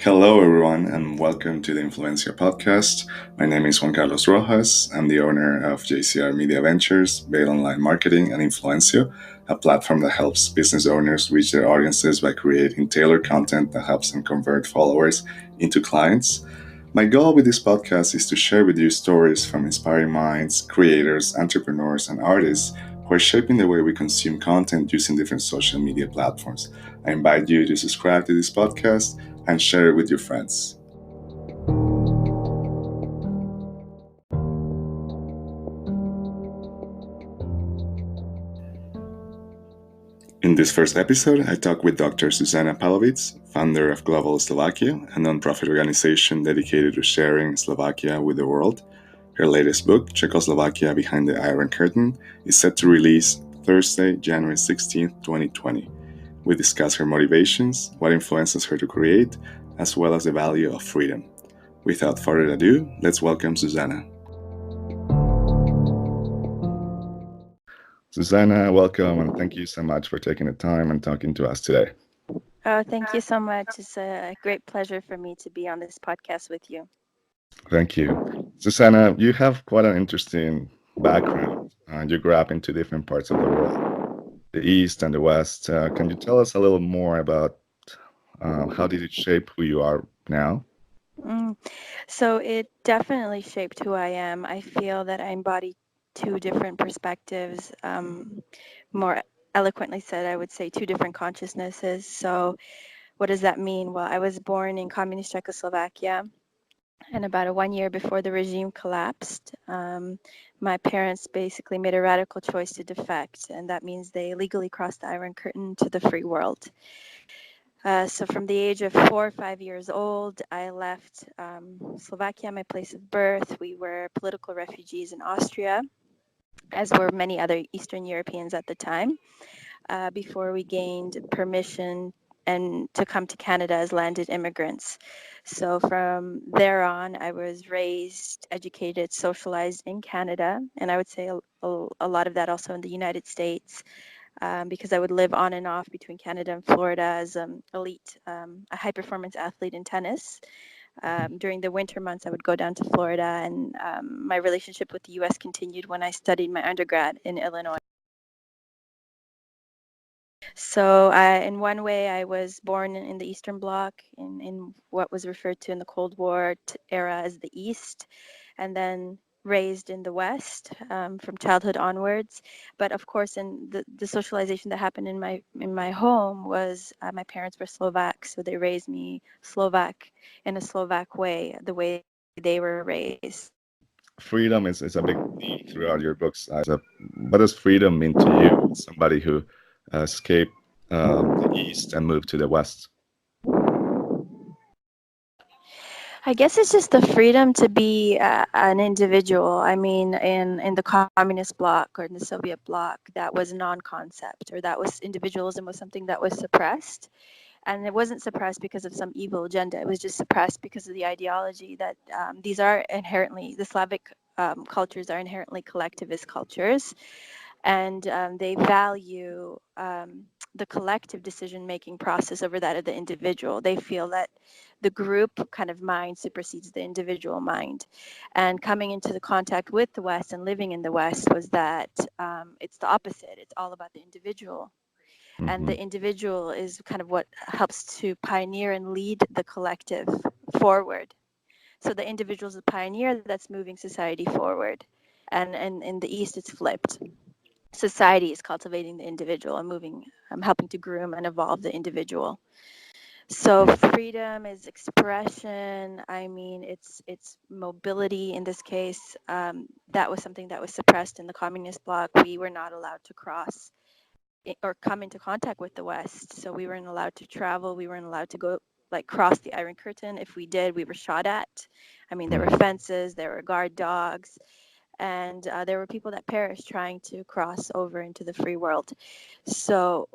Hello, everyone, and welcome to the Influencio podcast. My name is Juan Carlos Rojas. I'm the owner of JCR Media Ventures, Bail Online Marketing, and Influencio, a platform that helps business owners reach their audiences by creating tailored content that helps them convert followers into clients. My goal with this podcast is to share with you stories from inspiring minds, creators, entrepreneurs, and artists who are shaping the way we consume content using different social media platforms. I invite you to subscribe to this podcast and share it with your friends. In this first episode, I talk with Dr. Zuzana Palovic, founder of Global Slovakia, a nonprofit organization dedicated to sharing Slovakia with the world. Her latest book, Czechoslovakia Behind the Iron Curtain, is set to release Thursday, January 16th, 2020. We discuss her motivations, what influences her to create, as well as the value of freedom. Without further ado, let's welcome Zuzana. Zuzana, welcome, and thank you so much for taking the time and talking to us today. Oh, thank you so much. It's a great pleasure for me to be on this podcast with you. Thank you. Zuzana, you have quite an interesting background. You grew up in two different parts of the world, the East and the West. Can you tell us a little more about how did it shape who you are now? Mm. So it definitely shaped who I am. I feel that I embody two different perspectives. More eloquently said, I would say two different consciousnesses. So what does that mean? Well, I was born in communist Czechoslovakia, and about 1 year before the regime collapsed, my parents basically made a radical choice to defect, and that means they illegally crossed the Iron Curtain to the free world. So from the age of 4 or 5 years old, I left Slovakia, my place of birth. We were political refugees in Austria, as were many other Eastern Europeans at the time, before we gained permission and to come to Canada as landed immigrants. So from there on, I was raised, educated, socialized in Canada, and I would say a lot of that also in the United States. Because I would live on and off between Canada and Florida as elite, a high performance athlete in tennis. During the winter months, I would go down to Florida, and my relationship with the US continued when I studied my undergrad in Illinois. So, in one way, I was born in the Eastern Bloc, in what was referred to in the Cold War era as the East, and then raised in the West from childhood onwards. But of course, in the socialization that happened in my home was my parents were Slovak, so they raised me Slovak in a Slovak way, the way they were raised. Freedom is a big theme throughout your books. What does freedom mean to you, somebody who escaped the East and moved to the West? I guess it's just the freedom to be an individual. I mean, in the communist bloc or in the Soviet bloc, that was a non-concept, or that was individualism was something that was suppressed. And it wasn't suppressed because of some evil agenda. It was just suppressed because of the ideology that these are inherently, the Slavic cultures are inherently collectivist cultures, and they value the collective decision-making process over that of the individual. They feel that the group kind of mind supersedes the individual mind. And coming into the contact with the West and living in the West was that it's the opposite. It's all about the individual. And the individual is kind of what helps to pioneer and lead the collective forward. So the individual is a pioneer that's moving society forward. And in the East, it's flipped. Society is cultivating the individual and moving, helping to groom and evolve the individual. So freedom is expression. I mean, it's mobility in this case. That was something that was suppressed in the communist bloc. We were not allowed to cross or come into contact with the West. So we weren't allowed to travel. We weren't allowed to go like cross the Iron Curtain. If we did, we were shot at. I mean, there were fences, there were guard dogs, and there were people that perished trying to cross over into the free world. So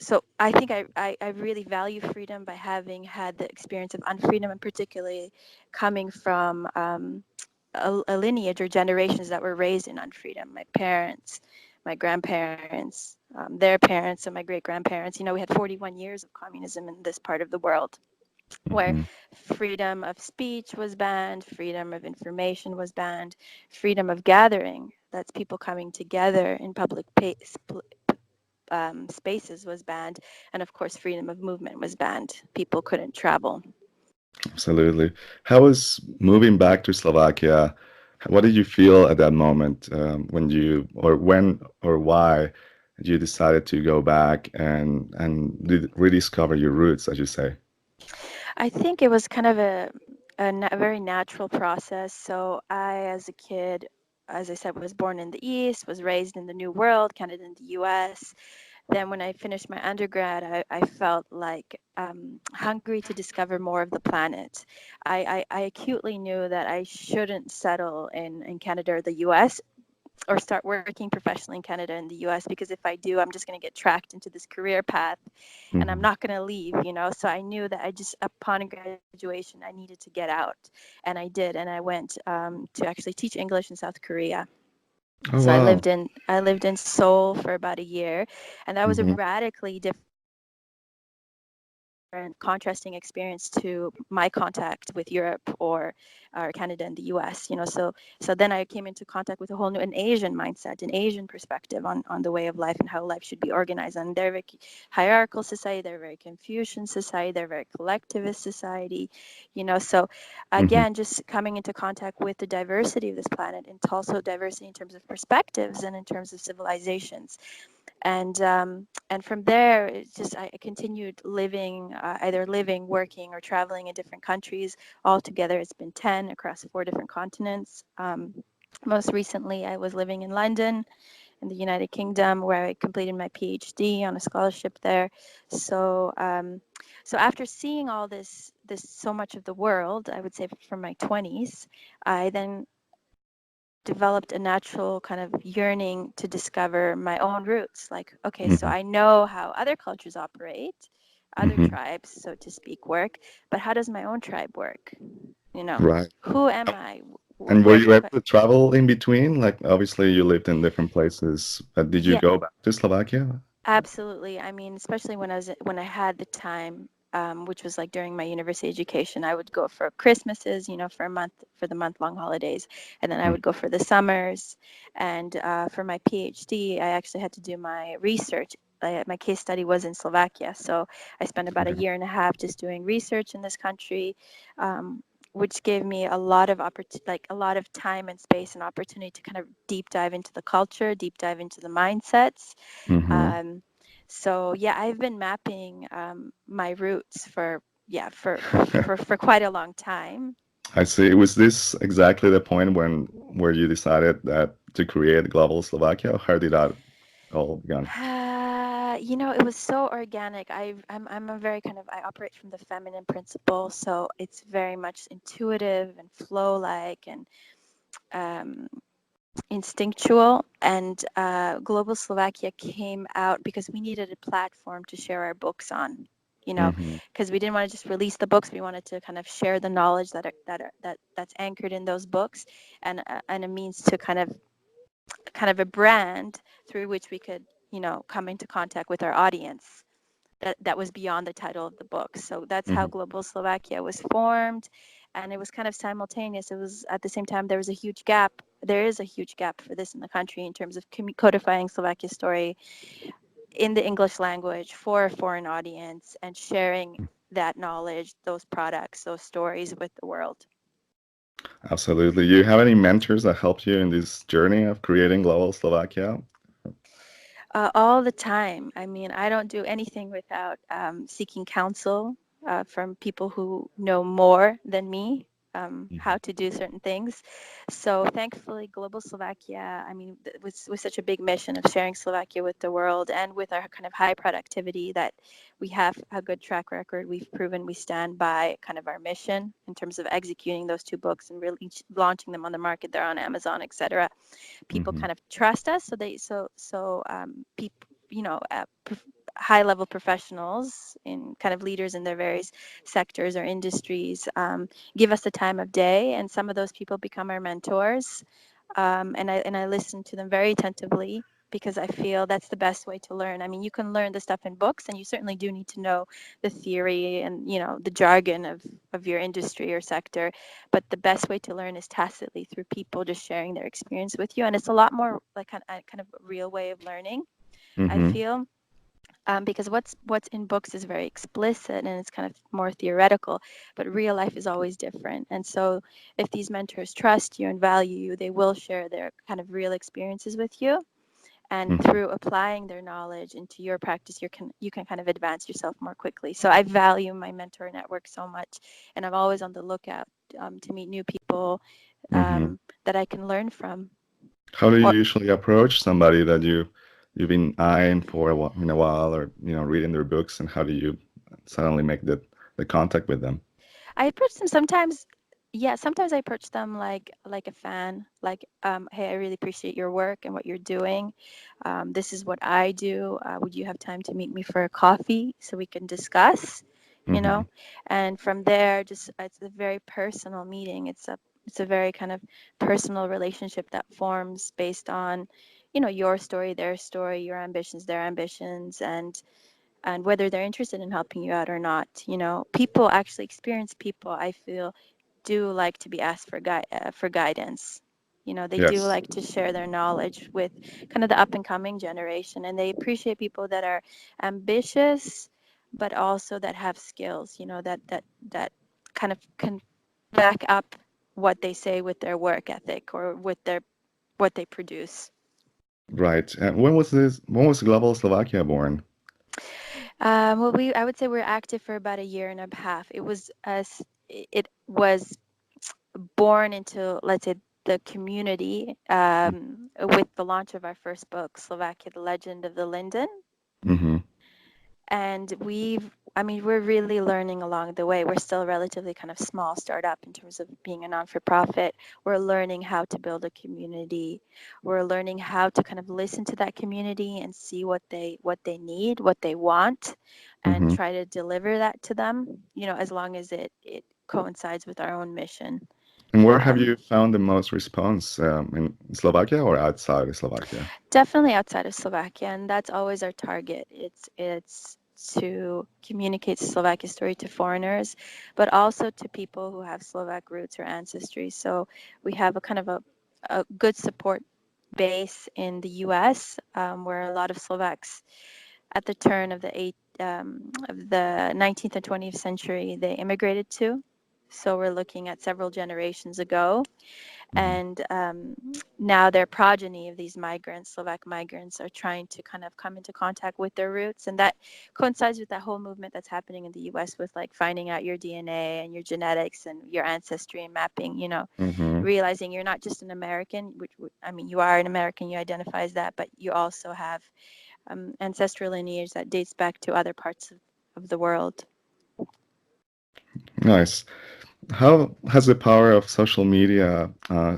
so I think I really value freedom by having had the experience of unfreedom, and particularly coming from a lineage or generations that were raised in unfreedom. My parents, my grandparents, their parents, and my great grandparents. You know, we had 41 years of communism in this part of the world. where Hmm. freedom of speech was banned, freedom of information was banned, freedom of gathering, that's people coming together in public spaces, was banned, and of course, freedom of movement was banned. People couldn't travel. Absolutely. How was moving back to Slovakia? What did you feel at that moment when you, or when, or why you decided to go back and rediscover your roots, as you say? I think it was kind of a very natural process. So I, as a kid, as I said, was born in the East, was raised in the New World, Canada and the US. Then when I finished my undergrad, I felt like hungry to discover more of the planet. I acutely knew that I shouldn't settle in Canada or the US, or start working professionally in Canada and the US, because if I do, I'm just going to get tracked into this career path and I'm Hmm. not going to leave. So I knew that upon graduation, I needed to get out. And I did. And I went to actually teach English in South Korea. Oh, So wow. I lived in Seoul for about a year, and that was a Hmm. radically different, contrasting experience to my contact with Europe or Canada and the US. So then I came into contact with a whole new, an Asian mindset, an Asian perspective on the way of life and how life should be organized. And they're very hierarchical society, they're very Confucian society, they're very collectivist society. So again, Hmm. just coming into contact with the diversity of this planet, and also diversity in terms of perspectives and in terms of civilizations. And from there, it's just I continued living, either living, working, or traveling in different countries. Altogether, it's been 10 across 4 different continents. Most recently, I was living in London, in the United Kingdom, where I completed my PhD on a scholarship there. So, so after seeing all this so much of the world, I would say from my 20s, I then developed a natural kind of yearning to discover my own roots. Like, okay, so Hmm. I know how other cultures operate, other Hmm. tribes, so to speak, work, but how does my own tribe work? You know, Right. who am I? And were Where you do able to travel in between? Like, obviously, you lived in different places, but did you Yeah, go back to Slovakia? absolutely. I mean, especially when I had the time, which was like during my university education, I would go for Christmases, for a month, for the month-long holidays, and then I would go for the summers. And for my PhD, I actually had to do my research. My case study was in Slovakia, so I spent about a Mhm. year and a half just doing research in this country, which gave me a lot of like a lot of time and space and opportunity to kind of deep dive into the culture, deep dive into the mindsets. Mhm. um, so yeah, I've been mapping my roots for yeah for quite a long time. I see. Was this exactly the point when where you decided that to create Global Slovakia? Or how did that all began? It was so organic. I'm a very kind of, I operate from the feminine principle, so it's very much intuitive and flow like, and um, instinctual. And Global Slovakia came out because we needed a platform to share our books on, Hmm. because we didn't want to just release the books. We wanted to kind of share the knowledge that's anchored in those books, and a means to kind of a brand through which we could, come into contact with our audience. That was beyond the title of the book. So that's how Hmm. Global Slovakia was formed. And it was kind of simultaneous. It was at the same time, there was a huge gap. There is a huge gap for this in the country in terms of codifying Slovakia's story in the English language for a foreign audience and sharing that knowledge, those products, those stories with the world. Absolutely. You have any mentors that helped you in this journey of creating Global Slovakia? All the time. I mean, I don't do anything without seeking counsel from people who know more than me, how to do certain things. So thankfully, Global Slovakia, I mean, was such a big mission of sharing Slovakia with the world, and with our kind of high productivity, that we have a good track record. We've proven we stand by kind of our mission in terms of executing those 2 books and really launching them on the market. They're on Amazon, etc. People Hmm. kind of trust us, people, high level professionals in kind of leaders in their various sectors or industries, give us the time of day, and some of those people become our mentors. And I listen to them very attentively. because I feel that's the best way to learn. I mean, you can learn the stuff in books, and you certainly do need to know the theory and, the jargon of your industry or sector. But the best way to learn is tacitly through people just sharing their experience with you. And it's a lot more like kind of a real way of learning, I Mm-hmm. feel. Because what's in books is very explicit and it's kind of more theoretical, but real life is always different. And so if these mentors trust you and value you, they will share their kind of real experiences with you. And Mm-hmm. through applying their knowledge into your practice, you can kind of advance yourself more quickly. So I value my mentor network so much, and I'm always on the lookout to meet new people Mm-hmm. that I can learn from. How do you Or usually approach somebody that you've been eyeing for in a while, or reading their books, and how do you suddenly make the contact with them? I approach them sometimes. Yeah, sometimes I approach them like a fan, like, hey, I really appreciate your work and what you're doing. This is what I do. Would you have time to meet me for a coffee so we can discuss? You Mm-hmm. know, and from there, just it's a very personal meeting. It's a very kind of personal relationship that forms based on, your story, their story, your ambitions, their ambitions, and whether they're interested in helping you out or not. People actually experience people, I feel, do like to be asked for guidance. They do Yes. like to share their knowledge with kind of the up and coming generation, and they appreciate people that are ambitious, but also that have skills. That kind of can back up what they say with their work ethic or with their what they produce. Right. And when was Global Slovakia born? Well, I would say we're active for about a year and a half. It was born into, let's say, the community with the launch of our first book, Slovakia: The Legend of the Linden. Mm-hmm. And I mean, we're really learning along the way. We're still a relatively kind of small startup in terms of being a non-for-profit. We're learning how to build a community. We're learning how to kind of listen to that community and see what they need, what they want, and Mm-hmm. try to deliver that to them, as long as it coincides with our own mission. And where have Um, you found the most response, in Slovakia or outside of Slovakia? Definitely outside of Slovakia, and that's always our target. It's to communicate Slovakia's story to foreigners, but also to people who have Slovak roots or ancestry. So we have a kind of a good support base in the U.S., where a lot of Slovaks at the turn of the 19th and 20th century they immigrated to. So we're looking at several generations ago, Mm-hmm. and now their progeny of these migrants, Slovak migrants, are trying to kind of come into contact with their roots, and that coincides with that whole movement that's happening in the U.S. with like finding out your DNA and your genetics and your ancestry and mapping. Mm-hmm. Realizing you're not just an American, which I mean, you are an American, you identify as that, but you also have ancestral lineage that dates back to other parts of the world. Nice. How has the power of social media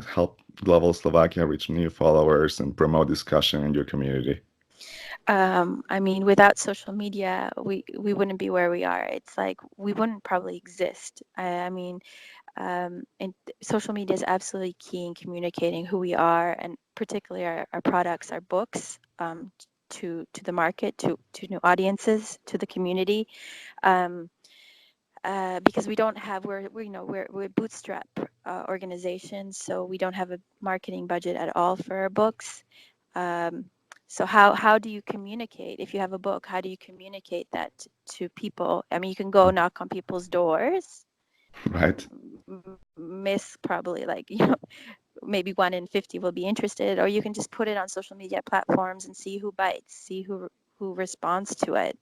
helped Global Slovakia reach new followers and promote discussion in your community? I mean, without social media, we wouldn't be where we are. It's like we wouldn't probably exist. I mean, and social media is absolutely key in communicating who we are, and particularly our products, our books, to the market, to new audiences, to the community. Um, because we don't have we're a bootstrap organization, so we don't have a marketing budget at all for our books. Um, so how do you communicate if you have a book? How do you communicate that to people? I mean, you can go knock on people's doors, Right. miss probably like maybe 1 in 50 will be interested, or you can just put it on social media platforms and see who bites, see who responds to it.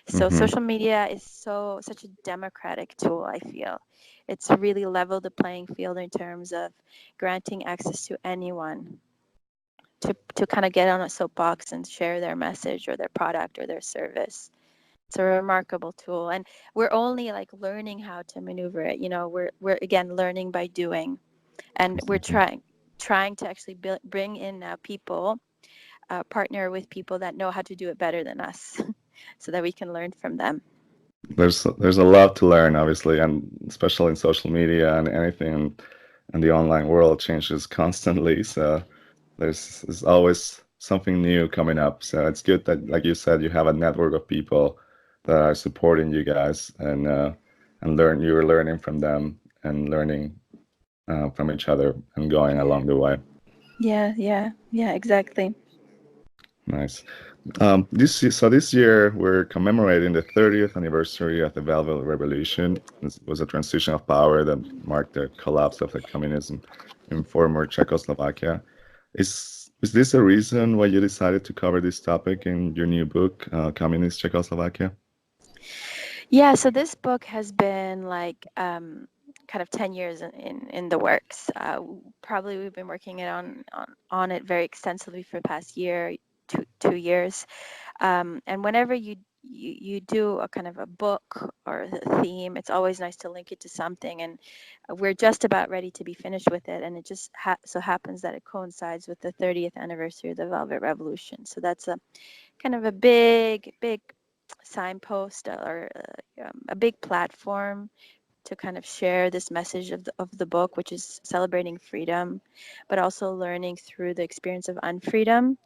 So Mm-hmm. social media is such a democratic tool, I feel. It's really leveled the playing field in terms of granting access to anyone to kind of get on a soapbox and share their message or their product or their service. It's a remarkable tool, and we're only like learning how to maneuver it. We're again learning by doing, and we're Exactly. trying to actually bring in people, partner with people that know how to do it better than us, so that we can learn from them. There's a lot to learn, obviously, and especially in social media and anything in the online world changes constantly. So there's always something new coming up. So it's good that, like you said, you have a network of people that are supporting you guys, and you're learning from them and learning from each other and going Yeah. along the way. Yeah, exactly. Nice. This year we're commemorating the 30th anniversary of the Velvet Revolution. This was a transition of power that marked the collapse of the communism in former Czechoslovakia. Is this a reason why you decided to cover this topic in your new book, Communist Czechoslovakia? Yeah, so this book has been like kind of 10 years in the works. Probably we've been working on it very extensively for the past year, 2 years. And whenever you do a kind of a book or a theme, it's always nice to link it to something. And we're just about ready to be finished with it. And it just so happens that it coincides with the 30th anniversary of the Velvet Revolution. So that's a kind of a big signpost or a big platform to kind of share this message of the book, which is celebrating freedom, but also learning through the experience of unfreedom.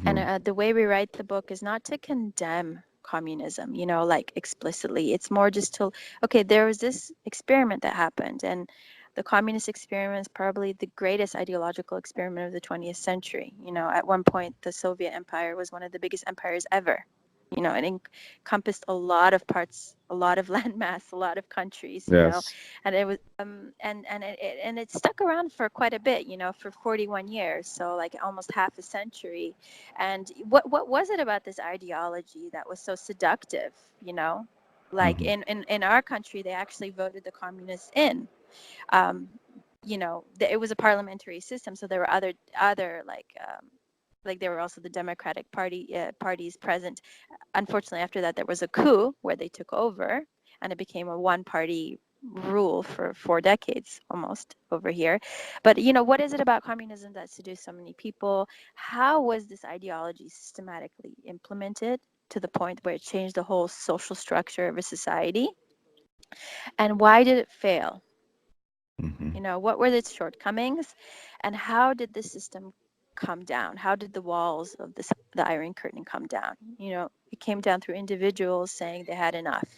And Mm-hmm. the way we write the book is not to condemn communism, like explicitly. It's more just to, okay, there was this experiment that happened, and the communist experiment is probably the greatest ideological experiment of the 20th century. At one point, the Soviet Empire was one of the biggest empires ever. It encompassed a lot of parts, a lot of landmass, a lot of countries, Yes. and it was and it stuck around for quite a bit, for 41 years, so like almost half a century. And what was it about this ideology that was so seductive? Like Mm-hmm. in our country, they actually voted the communists in. um, it was a parliamentary system, so there were other like there were also the Democratic parties present. Unfortunately, after that, there was a coup where they took over, and it became a one-party rule for 4 decades almost over here. But what is it about communism that seduced so many people? How was this ideology systematically implemented to the point where it changed the whole social structure of a society? And why did it fail? Mm-hmm. What were its shortcomings, and how did the system come down? How did the walls of the Iron Curtain come down? It came down through individuals saying they had enough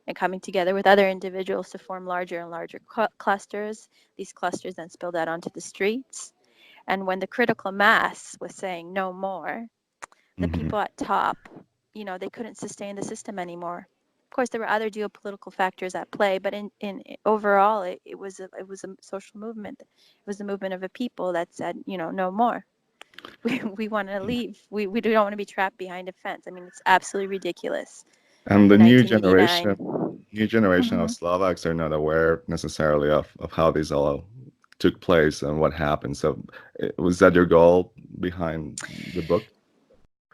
and coming together with other individuals to form larger and larger clusters. These clusters then spilled out onto the streets. And when the critical mass was saying no more, the Mm-hmm. people at top, they couldn't sustain the system anymore. Of course, there were other geopolitical factors at play, but in overall, it was a social movement. It was the movement of a people that said, no more. We want to leave. We don't want to be trapped behind a fence. I mean, it's absolutely ridiculous. And the In 1989. new generation of Hmm. Slovaks are not aware necessarily of how this all took place and what happened. So, was that your goal behind the book? To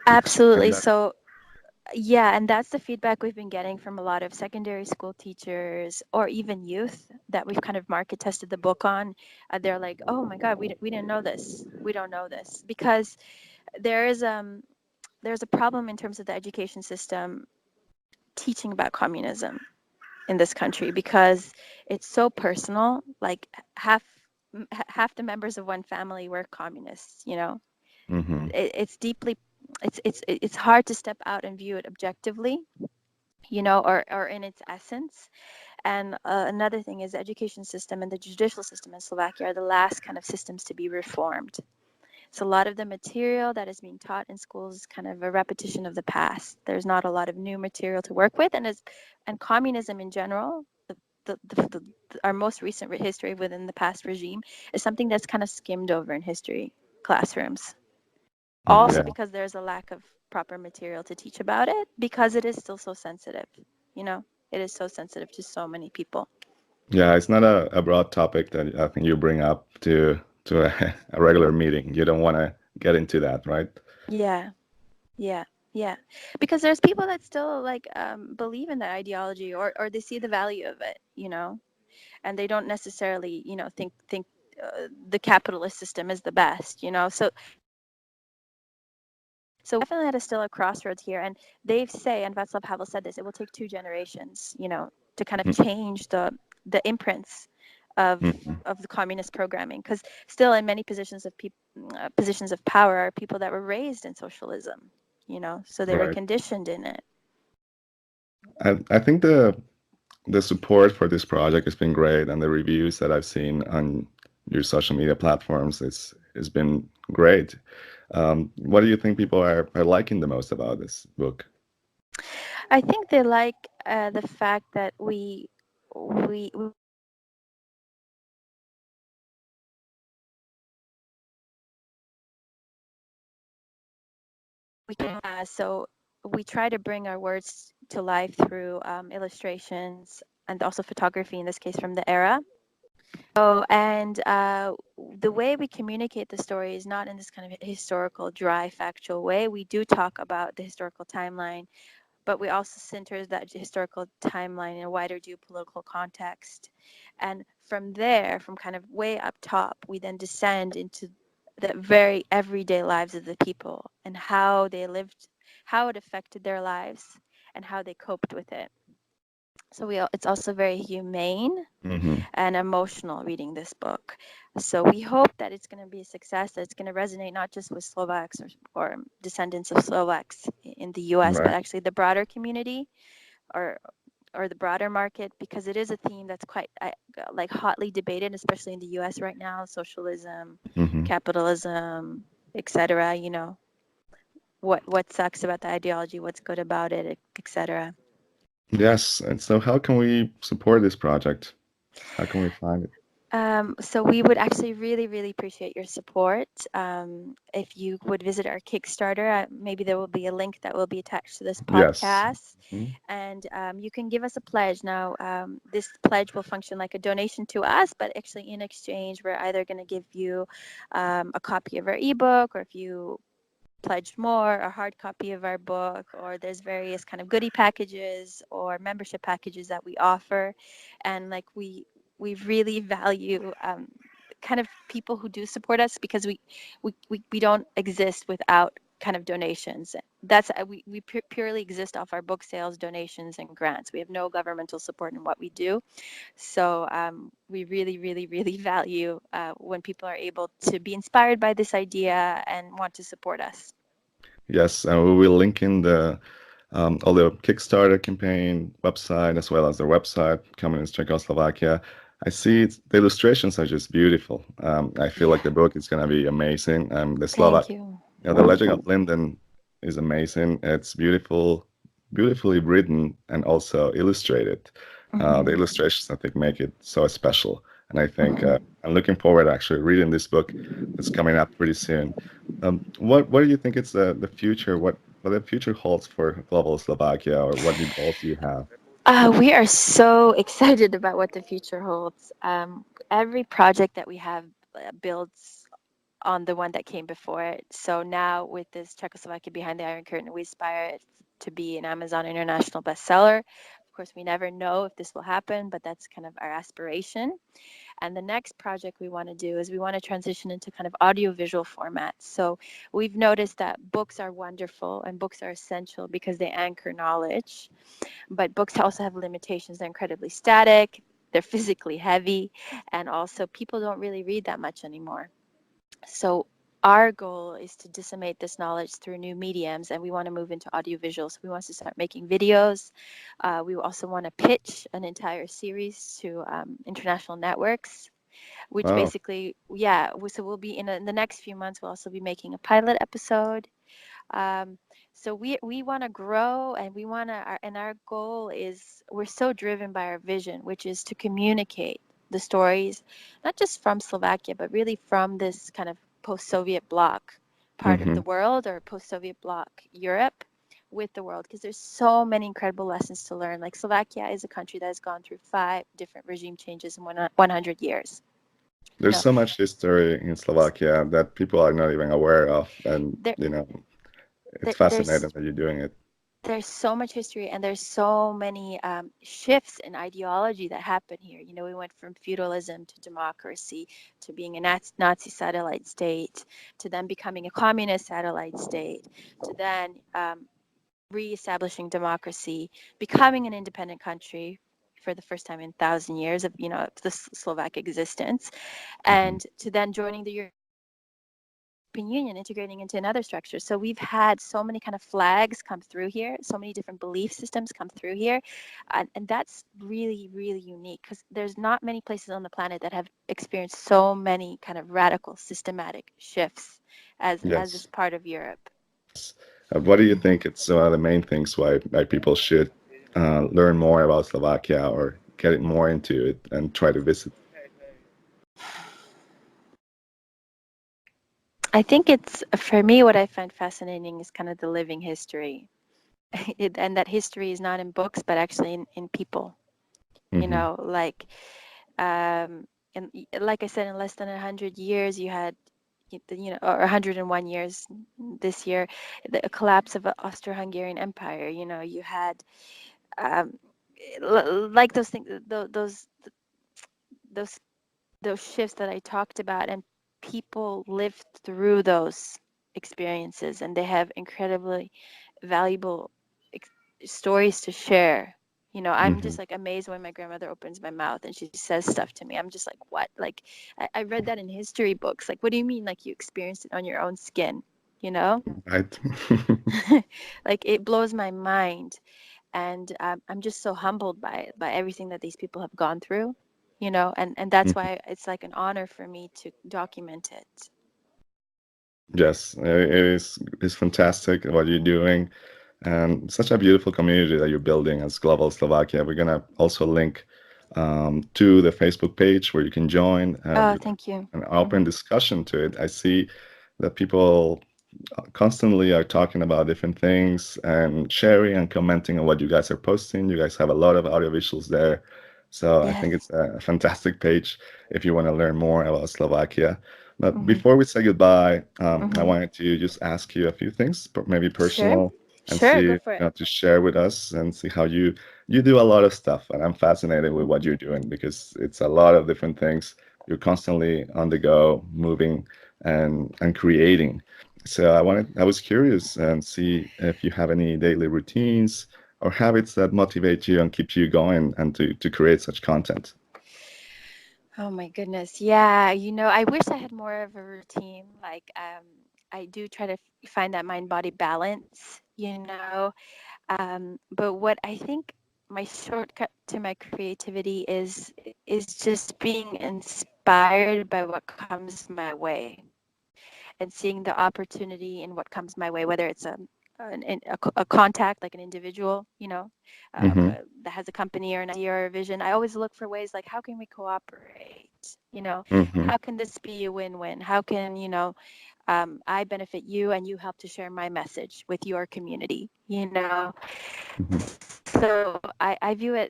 explain Absolutely. that? So, yeah, and that's the feedback we've been getting from a lot of secondary school teachers or even youth that we've kind of market tested the book on. They're like, "Oh my God, we didn't know this. We don't know this," because there is there's a problem in terms of the education system teaching about communism in this country because it's so personal. Like half the members of one family were communists. Mm-hmm. It's deeply it's hard to step out and view it objectively, or in its essence. And another thing is the education system and the judicial system in Slovakia are the last kind of systems to be reformed. So a lot of the material that is being taught in schools is kind of a repetition of the past. There's not a lot of new material to work with, and communism in general, our most recent history within the past regime, is something that's kind of skimmed over in history classrooms. Also Yeah. because there's a lack of proper material to teach about it, because it is still so sensitive. You know, it is so sensitive to so many people. Yeah, it's not a broad topic that I think you bring up to a regular meeting. You don't want to get into that, right? Yeah, yeah, yeah. Because there's people that still like believe in that ideology, or they see the value of it, and they don't necessarily, think the capitalist system is the best, So we're definitely at still a crossroads here, and they say, and Václav Havel said this, it will take 2 generations, to kind of Mm. change the imprints of Mhm. of the communist programming, because still in many positions of power are people that were raised in socialism, so they were Right. conditioned in it. I think the support for this project has been great, and the reviews that I've seen on your social media platforms is has been great. What do you think people are liking the most about this book? I think they like the fact that we can so we try to bring our words to life through illustrations and also photography, in this case from the era. Oh, and the way we communicate the story is not in this kind of historical, dry, factual way. We do talk about the historical timeline, but we also center that historical timeline in a wider geopolitical context. And from there, from kind of way up top, we then descend into the very everyday lives of the people and how they lived, how it affected their lives, and how they coped with it. So it's also very humane Hmm. and emotional reading this book. So we hope that it's going to be a success, that it's going to resonate not just with Slovaks or descendants of Slovaks in the US, but Right. actually the broader community or or the broader market, because it is a theme that's quite like hotly debated, especially in the US right now: socialism, Hmm. capitalism, etc. What sucks about the ideology, what's good about it, etc. Yes. And so, how can we support this project? How can we find it? So we would actually really, really appreciate your support. If you would visit our Kickstarter, maybe there will be a link that will be attached to this Yes. podcast, Mhm. and you can give us a pledge. Now, this pledge will function like a donation to us, but actually in exchange, we're either going to give you a copy of our ebook, or if you pledged more, a hard copy of our book, or there's various kind of goodie packages or membership packages that we offer. And like we really value kind of people who do support us, because we don't exist without kind of donations. That's we purely exist off our book sales, donations, and grants. We have no governmental support in what we do. So we really, really, really value when people are able to be inspired by this idea and want to support us. Yes, and we will link in the all the Kickstarter campaign website as well as their website, Communist Czechoslovakia. I see the illustrations are just beautiful. I feel like the book is going to be amazing. The Slovak, Thank you. the Legend of Linden is amazing. It's beautiful, beautifully written and also illustrated. The Hmm. illustrations, I think, make it so special. And I think I'm looking forward to actually reading this book that's coming up pretty soon. What do you think is the future? What the future holds for Global Slovakia, or what new goals do you have? We are so excited about what the future holds. Every project that we have builds on the one that came before it. So now with this Czechoslovakia Behind the Iron Curtain, we aspire it to be an Amazon international bestseller. Of course, we never know if this will happen, but that's kind of our aspiration. And the next project we want to do is we want to transition into kind of audiovisual formats. So we've noticed that books are wonderful and books are essential because they anchor knowledge, but books also have limitations. They're incredibly static, they're physically heavy, and also people don't really read that much anymore. So our goal is to disseminate this knowledge through new mediums, and we want to move into audiovisuals. We want to start making videos. We also want to pitch an entire series to international networks, which Wow. basically, yeah. So we'll be in the next few months. We'll also be making a pilot episode. Um, so we want to grow, and we want to, and our goal is, we're so driven by our vision, which is to communicate the stories, not just from Slovakia, but really from this kind of post-Soviet bloc part of Hmm. the world, or post-Soviet bloc Europe, with the world, because there's so many incredible lessons to learn. Like, Slovakia is a country that has gone through 5 different regime changes in 100 years. You There's know, so much history in Slovakia that people are not even aware of, and there, it's there's fascinating that you're doing it. so much history, and there's so many shifts in ideology that happen here. We went from feudalism to democracy, to being a Nazi satellite state, to then becoming a communist satellite state, to then reestablishing democracy, becoming an independent country, for the first time in 1,000 years of the Slovak existence, Mm-hmm. and to then joining the European Union, integrating into another structure. So we've had so many kind of flags come through here, so many different belief systems come through here, and that's really, really unique, because there's not many places on the planet that have experienced so many kind of radical, systematic shifts as this Yes. part of Europe. What do you think it's one of the main things why people should learn more about Slovakia or get more into it and try to visit? I think it's, for me, what I find fascinating is kind of the living history. And that history is not in books, but actually in people. Mm-hmm. Like, and like I said, in less than 100 years, you had, or 101 years this year, the collapse of the Austro-Hungarian Empire. You had, um, like those things, those those shifts that I talked about, and people lived through those experiences, and they have incredibly valuable stories to share. I'm Mm-hmm. just like amazed when my grandmother opens my mouth and she says stuff to me. I'm just like, what? Like, I read that in history books. Like, what do you mean? Like, you experienced it on your own skin, you know? Right. Like, it blows my mind. And I'm just so humbled by everything that these people have gone through, and that's Mhm. why it's like an honor for me to document it. Yes, it's fantastic what you're doing, and such a beautiful community that you're building as Global Slovakia. We're gonna also link to the Facebook page where you can join Oh, with thank you. an open discussion to it. I see that people constantly are talking about different things and sharing and commenting on what you guys are posting. You guys have a lot of audio visuals there. So I think Yes. it's a fantastic page if you want to learn more about Slovakia. But Mm-hmm. before we say goodbye, I Mm-hmm. wanted to just ask you a few things, maybe Sure. personal, and Sure, see, go for it. to share with us and see how you do a lot of stuff. And I'm fascinated with what you're doing because it's a lot of different things. You're constantly on the go, moving and creating. So I was curious and see if you have any daily routines or habits that motivate you and keep you going and to create such content. Oh my goodness. Yeah, I wish I had more of a routine. Like, I do try to find that mind body balance, but what I think my shortcut to my creativity is just being inspired by what comes my way, and seeing the opportunity in what comes my way, whether it's a contact, like an individual, Mm-hmm. that has a company or an idea or a vision. I always look for ways, like, how can we cooperate? Mm-hmm. How can this be a win-win? How can, I benefit you and you help to share my message with your community? Mm-hmm. So I view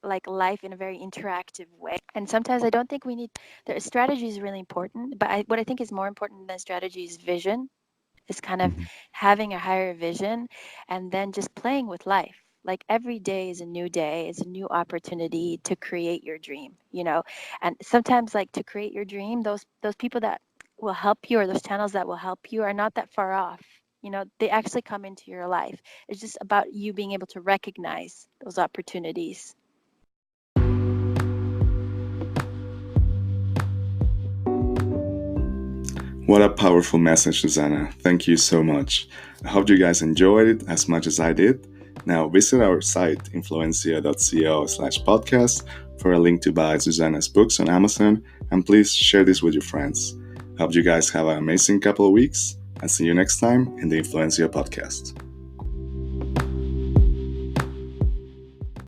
like life in a very interactive way. And sometimes I don't think we need, the strategy is really important, but what I think is more important than strategy is vision, is kind of Mm-hmm. having a higher vision, and then just playing with life. Like, every day is a new day, is a new opportunity to create your dream. And sometimes, like, to create your dream, those people that will help you, or those channels that will help you, are not that far off. They actually come into your life. It's just about you being able to recognize those opportunities. What a powerful message, Zuzana. Thank you so much. I hope you guys enjoyed it as much as I did. Now visit our site influencio.co/podcast for a link to buy Zuzana's books on Amazon, and please share this with your friends. Hope you guys have an amazing couple of weeks, and see you next time in the Influencio podcast.